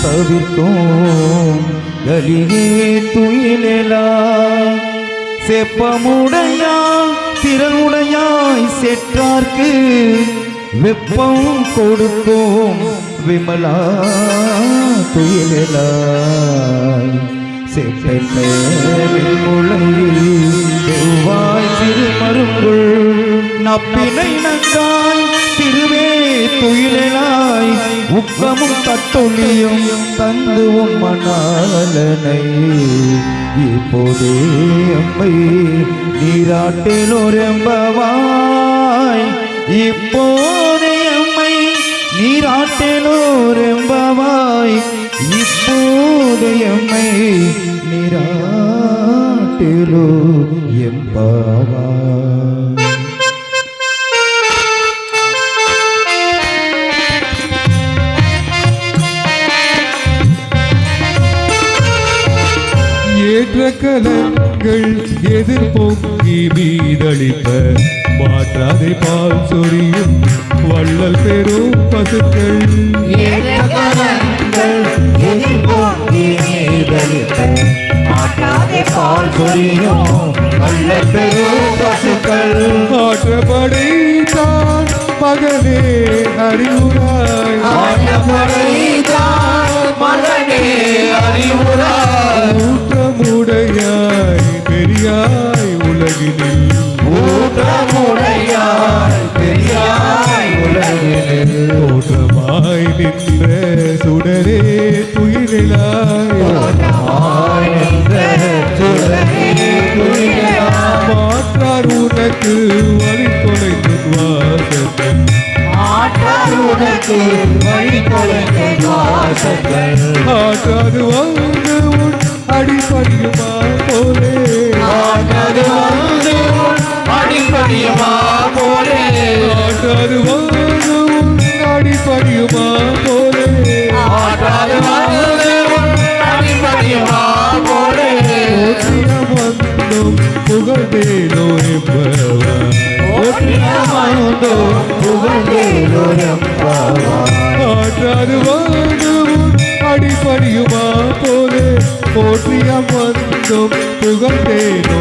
தவிர்க்கும் கலியே துயிலா செப்பமுடையா திறனுடையாய் செற்றார்க்கு வெப்பம் கொடுக்கும் விமலா துயிலாய் செவ்வாய் சிறு மருங்குள் நப்பினை நங்காய் திருவே துயிலாய் உக்கமும் தட்டொழியும் தந்து உன் மணாலனை இப்போதே அம்மை நீராட்டிலோரெம்பவாய் இப்போதே அம்மை நீராட்டிலோரெம்பவாய் இப்போதே அம்மை நீராட்டிலோ எம்பவாய். ஏற்ற கலங்கள் எதிர்போக்கி மீதளிப்ப மாற்றாதே பால் சொரியும் வள்ளல் பெரும் பசுக்கள் ஆற்றப்படைத்தான் மகனே அறிவுராய் ஊற்றமுடையாய் பெரியாய் உலகினில் ஊற்றமாய் நின்ற சுடரே துயிலாய் மாற்றார் உனக்கு வழி தொலைந்து வாசல் ஆற்றாது வந்து உன் அடிப்படியுமா போலே ஆற்றாது வந்து உன் அடிப்படியுமா போலே வந்தோம் புகழ்ந்தேனோ ஆற்றாது வந்து உன் அடிப்படியுமா போலே போற்றியம் வந்தோம் புகழ்ந்தேனோ